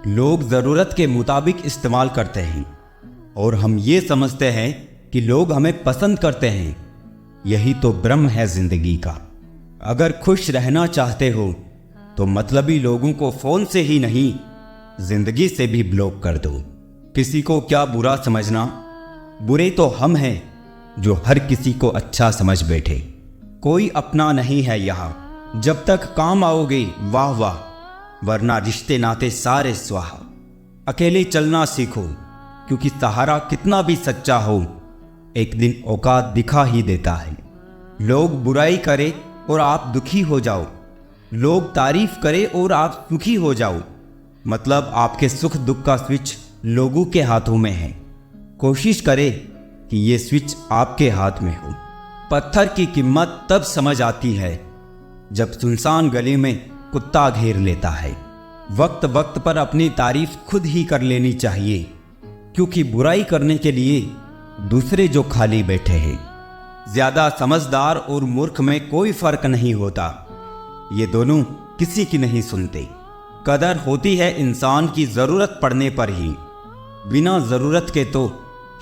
लोग ज़रूरत के मुताबिक इस्तेमाल करते हैं और हम ये समझते हैं कि लोग हमें पसंद करते हैं। यही तो भ्रम है जिंदगी का। अगर खुश रहना चाहते हो तो मतलबी लोगों को फ़ोन से ही नहीं, जिंदगी से भी ब्लॉक कर दो। किसी को क्या बुरा समझना, बुरे तो हम हैं जो हर किसी को अच्छा समझ बैठे। कोई अपना नहीं है यहाँ, जब तक काम आओगे वाह वाह, वरना रिश्ते नाते सारे स्वाहा। अकेले चलना सीखो, क्योंकि सहारा कितना भी सच्चा हो एक दिन औकात दिखा ही देता है। लोग बुराई करे और आप दुखी हो जाओ, लोग तारीफ करे और आप सुखी हो जाओ, मतलब आपके सुख दुख का स्विच लोगों के हाथों में है। कोशिश करे कि ये स्विच आपके हाथ में हो। पत्थर की कीमत तब समझ आती है जब सुनसान गली में कुत्ता घेर लेता है। वक्त वक्त पर अपनी तारीफ खुद ही कर लेनी चाहिए, क्योंकि बुराई करने के लिए दूसरे जो खाली बैठे हैं। ज्यादा समझदार और मूर्ख में कोई फर्क नहीं होता, ये दोनों किसी की नहीं सुनते। कदर होती है इंसान की जरूरत पड़ने पर ही, बिना जरूरत के तो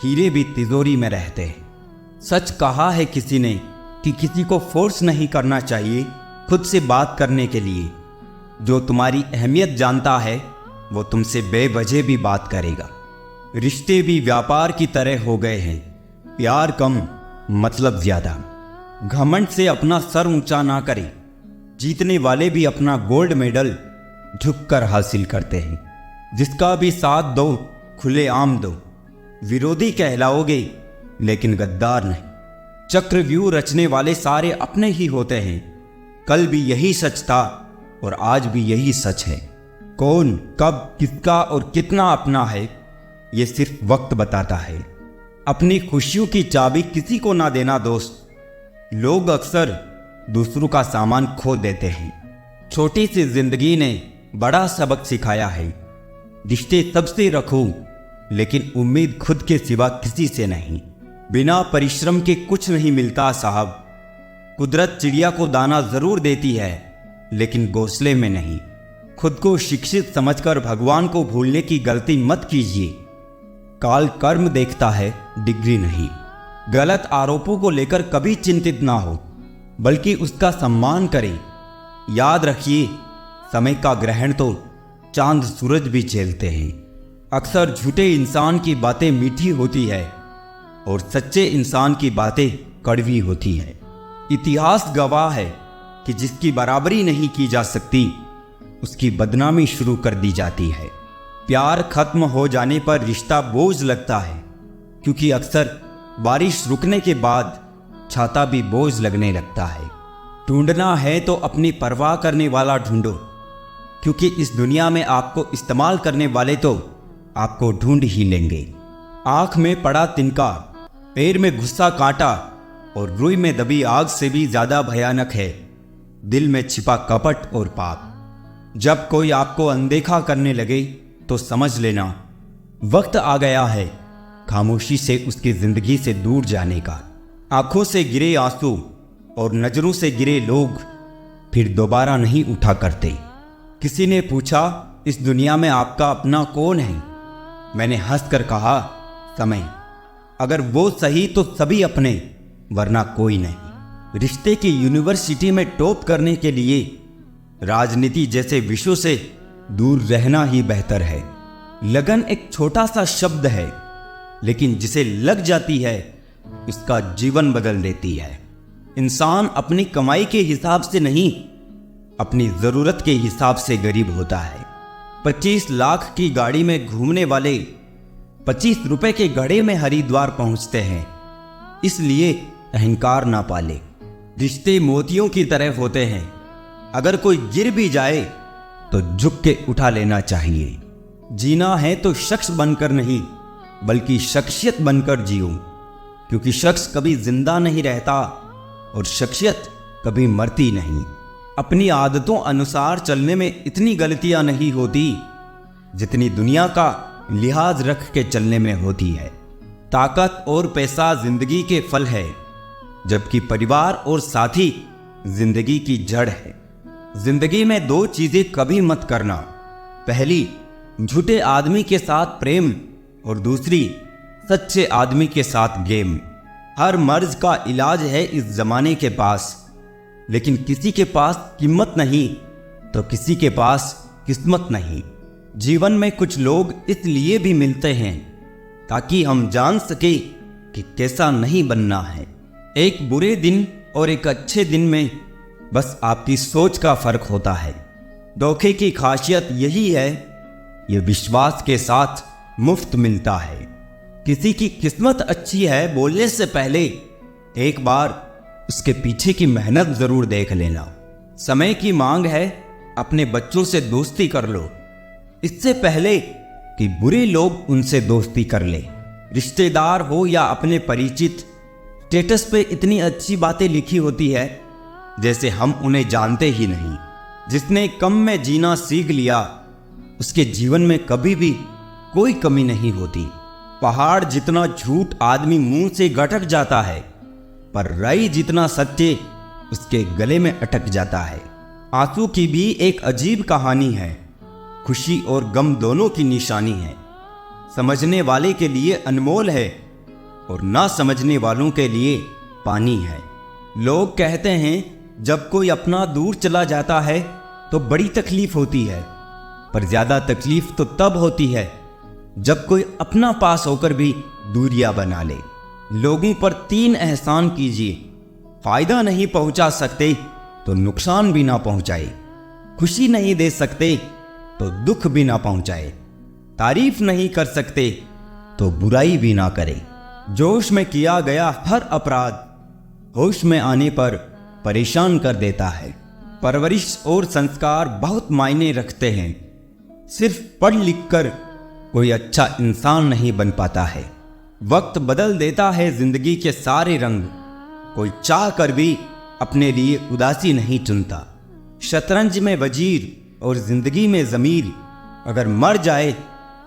हीरे भी तिजोरी में रहते हैं। सच कहा है किसी ने कि किसी को फोर्स नहीं करना चाहिए खुद से बात करने के लिए। जो तुम्हारी अहमियत जानता है वो तुमसे बेवजह भी बात करेगा। रिश्ते भी व्यापार की तरह हो गए हैं, प्यार कम मतलब ज्यादा। घमंड से अपना सर ऊंचा ना करे, जीतने वाले भी अपना गोल्ड मेडल झुककर हासिल करते हैं। जिसका भी साथ दो खुले आम दो, विरोधी कहलाओगे लेकिन गद्दार नहीं। चक्रव्यूह रचने वाले सारे अपने ही होते हैं। कल भी यही सच था और आज भी यही सच है। कौन कब किसका और कितना अपना है ये सिर्फ वक्त बताता है। अपनी खुशियों की चाबी किसी को ना देना दोस्त। लोग अक्सर दूसरों का सामान खो देते हैं। छोटी सी जिंदगी ने बड़ा सबक सिखाया है। रिश्ते सबसे रखो, लेकिन उम्मीद खुद के सिवा किसी से नहीं। बिना परिश्रम के कुछ नहीं मिलता साहब। कुदरत चिड़िया को दाना जरूर देती है, लेकिन घोंसले में नहीं। खुद को शिक्षित समझकर भगवान को भूलने की गलती मत कीजिए। काल कर्म देखता है, डिग्री नहीं। गलत आरोपों को लेकर कभी चिंतित ना हो, बल्कि उसका सम्मान करें। याद रखिए, समय का ग्रहण तो चांद सूरज भी झेलते हैं। अक्सर झूठे इंसान की बातें मीठी होती है और सच्चे इंसान की बातें कड़वी होती है। इतिहास गवाह है कि जिसकी बराबरी नहीं की जा सकती उसकी बदनामी शुरू कर दी जाती है। प्यार खत्म हो जाने पर रिश्ता बोझ लगता है, क्योंकि अक्सर बारिश रुकने के बाद छाता भी बोझ लगने लगता है। ढूंढना है तो अपनी परवाह करने वाला ढूंढो, क्योंकि इस दुनिया में आपको इस्तेमाल करने वाले तो आपको ढूंढ ही लेंगे। आंख में पड़ा तिनका, पैर में घुसा कांटा और रुई में दबी आग से भी ज्यादा भयानक है दिल में छिपा कपट और पाप। जब कोई आपको अनदेखा करने लगे तो समझ लेना वक्त आ गया है खामोशी से उसकी जिंदगी से दूर जाने का। आंखों से गिरे आंसू और नजरों से गिरे लोग फिर दोबारा नहीं उठा करते। किसी ने पूछा, इस दुनिया में आपका अपना कौन है? मैंने हंसकर कहा, समय। अगर वो सही तो सभी अपने, वरना कोई नहीं। रिश्ते की यूनिवर्सिटी में टॉप करने के लिए राजनीति जैसे विषयों से दूर रहना ही बेहतर है। लगन एक छोटा सा शब्द है, लेकिन जिसे लग जाती है उसका जीवन बदल देती है। इंसान अपनी कमाई के हिसाब से नहीं, अपनी जरूरत के हिसाब से गरीब होता है। 25 लाख की गाड़ी में घूमने वाले 25 रुपए के घड़े में हरिद्वार पहुंचते हैं। इसलिए अहंकार ना पाले। रिश्ते मोतियों की तरह होते हैं, अगर कोई गिर भी जाए तो झुक के उठा लेना चाहिए। जीना है तो शख्स बनकर नहीं, बल्कि शख्सियत बनकर जियो, क्योंकि शख्स कभी जिंदा नहीं रहता और शख्सियत कभी मरती नहीं। अपनी आदतों अनुसार चलने में इतनी गलतियां नहीं होती जितनी दुनिया का लिहाज रख के चलने में होती है। ताकत और पैसा जिंदगी के फल है, जबकि परिवार और साथी जिंदगी की जड़ है। जिंदगी में 2 चीजें कभी मत करना। पहली, झूठे आदमी के साथ प्रेम और दूसरी सच्चे आदमी के साथ गेम। हर मर्ज का इलाज है इस जमाने के पास, लेकिन किसी के पास कीमत नहीं तो किसी के पास किस्मत नहीं। जीवन में कुछ लोग इसलिए भी मिलते हैं ताकि हम जान सके कि कैसा नहीं बनना है। एक बुरे दिन और एक अच्छे दिन में बस आपकी सोच का फर्क होता है। धोखे की खासियत यही है, ये विश्वास के साथ मुफ्त मिलता है। किसी की किस्मत अच्छी है बोलने से पहले एक बार उसके पीछे की मेहनत जरूर देख लेना। समय की मांग है, अपने बच्चों से दोस्ती कर लो इससे पहले कि बुरे लोग उनसे दोस्ती कर ले। रिश्तेदार हो या अपने परिचित, स्टेटस पे इतनी अच्छी बातें लिखी होती है जैसे हम उन्हें जानते ही नहीं। जिसने कम में जीना सीख लिया उसके जीवन में कभी भी कोई कमी नहीं होती। पहाड़ जितना झूठ आदमी मुंह से गटक जाता है, पर राई जितना सच्चे उसके गले में अटक जाता है। आंसू की भी एक अजीब कहानी है, खुशी और गम दोनों की निशानी है। समझने वाले के लिए अनमोल है और ना समझने वालों के लिए पानी है। लोग कहते हैं जब कोई अपना दूर चला जाता है तो बड़ी तकलीफ होती है, पर ज्यादा तकलीफ तो तब होती है जब कोई अपना पास होकर भी दूरियां बना ले। लोगों पर 3 एहसान कीजिए, फायदा नहीं पहुंचा सकते तो नुकसान भी ना पहुंचाए, खुशी नहीं दे सकते तो दुख भी ना पहुंचाए, तारीफ नहीं कर सकते तो बुराई भी ना करे। जोश में किया गया हर अपराध होश में आने पर परेशान कर देता है। परवरिश और संस्कार बहुत मायने रखते हैं। सिर्फ पढ़ लिख कर कोई अच्छा इंसान नहीं बन पाता है। वक्त बदल देता है जिंदगी के सारे रंग, कोई चाह कर भी अपने लिए उदासी नहीं चुनता। शतरंज में वजीर और जिंदगी में जमीर, अगर मर जाए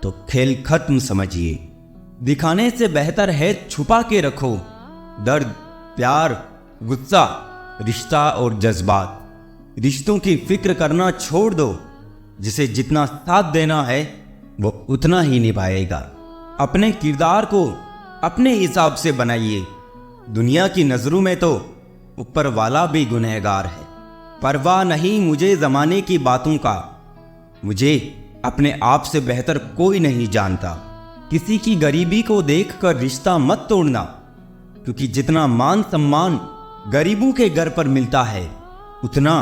तो खेल खत्म समझिए। दिखाने से बेहतर है छुपा के रखो दर्द, प्यार, गुस्सा, रिश्ता और जज्बात। रिश्तों की फिक्र करना छोड़ दो, जिसे जितना साथ देना है वो उतना ही निभाएगा। अपने किरदार को अपने हिसाब से बनाइए। दुनिया की नजरों में तो ऊपर वाला भी गुनहगार है। परवाह नहीं मुझे जमाने की बातों का, मुझे अपने आप से बेहतर कोई नहीं जानता। किसी की गरीबी को देखकर रिश्ता मत तोड़ना, क्योंकि जितना मान सम्मान गरीबों के घर पर मिलता है उतना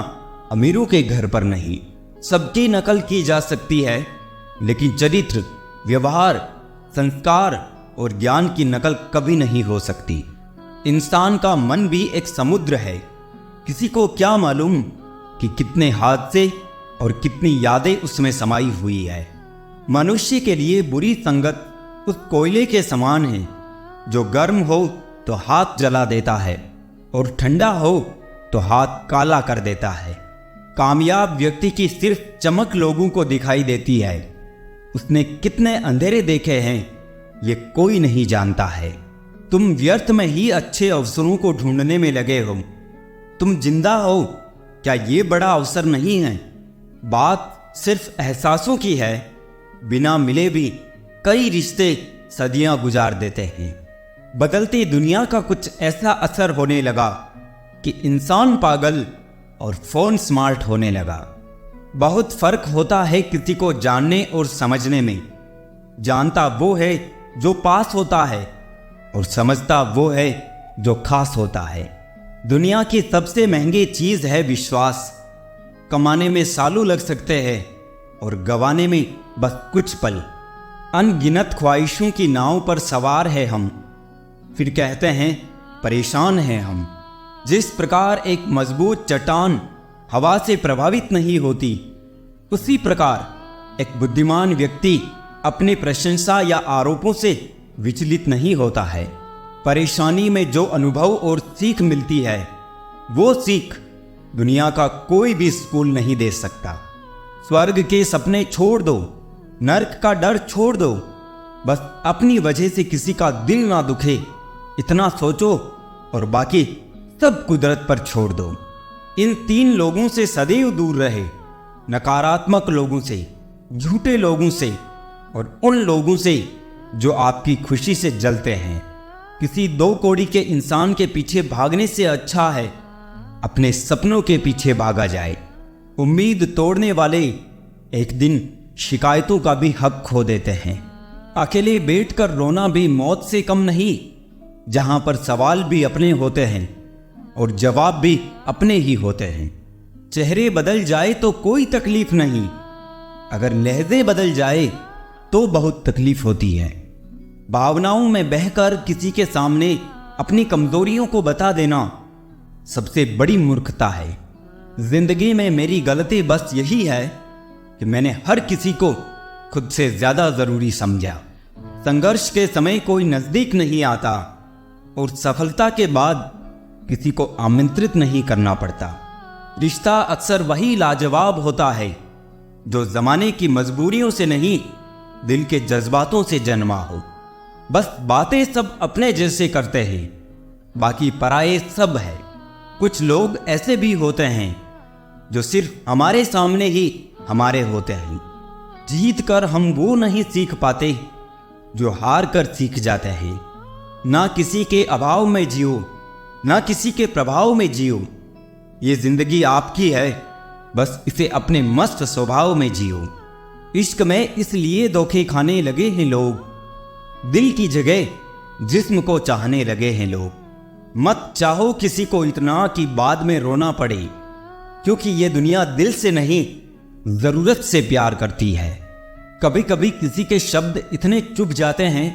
अमीरों के घर पर नहीं। सबकी नकल की जा सकती है, लेकिन चरित्र, व्यवहार, संस्कार और ज्ञान की नकल कभी नहीं हो सकती। इंसान का मन भी एक समुद्र है। किसी को क्या मालूम कि कितने हादसे और कितनी यादें उसमें समाई हुई है। मनुष्य के लिए बुरी संगत उस कोयले के समान है जो गर्म हो तो हाथ जला देता है और ठंडा हो तो हाथ काला कर देता है। कामयाब व्यक्ति की सिर्फ चमक लोगों को दिखाई देती है, उसने कितने अंधेरे देखे हैं ये कोई नहीं जानता है। तुम व्यर्थ में ही अच्छे अवसरों को ढूंढने में लगे हो। तुम जिंदा हो, क्या ये बड़ा अवसर नहीं है? बात सिर्फ एहसासों की है। बिना मिले भी कई रिश्ते सदियां गुजार देते हैं। बदलती दुनिया का कुछ ऐसा असर होने लगा कि इंसान पागल और फोन स्मार्ट होने लगा। बहुत फर्क होता है किसी को जानने और समझने में। जानता वो है जो पास होता है और समझता वो है जो खास होता है। दुनिया की सबसे महंगी चीज है विश्वास। कमाने में सालों लग सकते हैं और गंवाने में बस कुछ पल। अनगिनत ख्वाहिशों की नाव पर सवार है हम, फिर कहते हैं परेशान हैं हम। जिस प्रकार एक मजबूत चट्टान हवा से प्रभावित नहीं होती, उसी प्रकार एक बुद्धिमान व्यक्ति अपनी प्रशंसा या आरोपों से विचलित नहीं होता है। परेशानी में जो अनुभव और सीख मिलती है, वो सीख दुनिया का कोई भी स्कूल नहीं दे सकता। स्वर्ग के सपने छोड़ दो, नर्क का डर छोड़ दो, बस अपनी वजह से किसी का दिल ना दुखे इतना सोचो और बाकी सब कुदरत पर छोड़ दो। इन 3 लोगों से सदैव दूर रहे, नकारात्मक लोगों से, झूठे लोगों से और उन लोगों से जो आपकी खुशी से जलते हैं। किसी दो कौड़ी के इंसान के पीछे भागने से अच्छा है अपने सपनों के पीछे भागा जाए। उम्मीद तोड़ने वाले एक दिन शिकायतों का भी हक खो देते हैं। अकेले बैठकर रोना भी मौत से कम नहीं, जहां पर सवाल भी अपने होते हैं और जवाब भी अपने ही होते हैं। चेहरे बदल जाए तो कोई तकलीफ नहीं, अगर लहजे बदल जाए तो बहुत तकलीफ होती है। भावनाओं में बहकर किसी के सामने अपनी कमजोरियों को बता देना सबसे बड़ी मूर्खता है। जिंदगी में मेरी गलती बस यही है कि मैंने हर किसी को खुद से ज्यादा जरूरी समझा। संघर्ष के समय कोई नजदीक नहीं आता और सफलता के बाद किसी को आमंत्रित नहीं करना पड़ता। रिश्ता अक्सर वही लाजवाब होता है जो जमाने की मजबूरियों से नहीं, दिल के जज्बातों से जन्मा हो। बस बातें सब अपने जैसे करते हैं, बाकी पराये सब है। कुछ लोग ऐसे भी होते हैं जो सिर्फ हमारे सामने ही हमारे होते हैं। जीत कर हम वो नहीं सीख पाते जो हार कर सीख जाते हैं। ना किसी के अभाव में जियो, ना किसी के प्रभाव में जियो। ये जिंदगी आपकी है, बस इसे अपने मस्त स्वभाव में जियो। इश्क में इसलिए धोखे खाने लगे हैं लोग, दिल की जगह जिस्म को चाहने लगे हैं लोग। मत चाहो किसी को इतना कि बाद में रोना पड़े, क्योंकि ये दुनिया दिल से नहीं जरूरत से प्यार करती है। कभी कभी किसी के शब्द इतने चुभ जाते हैं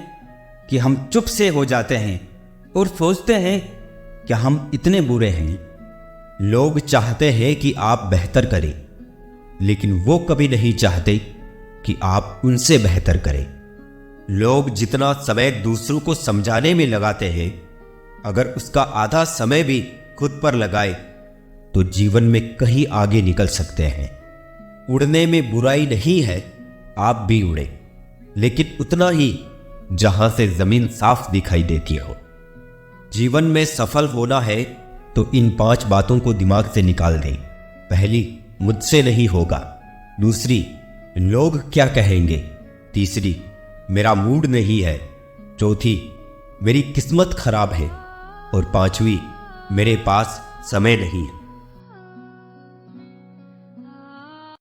कि हम चुप से हो जाते हैं और सोचते हैं कि हम इतने बुरे हैं। लोग चाहते हैं कि आप बेहतर करें, लेकिन वो कभी नहीं चाहते कि आप उनसे बेहतर करें। लोग जितना समय दूसरों को समझाने में लगाते हैं, अगर उसका आधा समय भी खुद पर लगाए तो जीवन में कहीं आगे निकल सकते हैं। उड़ने में बुराई नहीं है, आप भी उड़े, लेकिन उतना ही जहां से जमीन साफ दिखाई देती हो। जीवन में सफल होना है तो इन 5 बातों को दिमाग से निकाल दें। पहली, मुझसे नहीं होगा। दूसरी, लोग क्या कहेंगे। तीसरी, मेरा मूड नहीं है। चौथी, मेरी किस्मत खराब है। और 5वीं, मेरे पास समय नहीं है।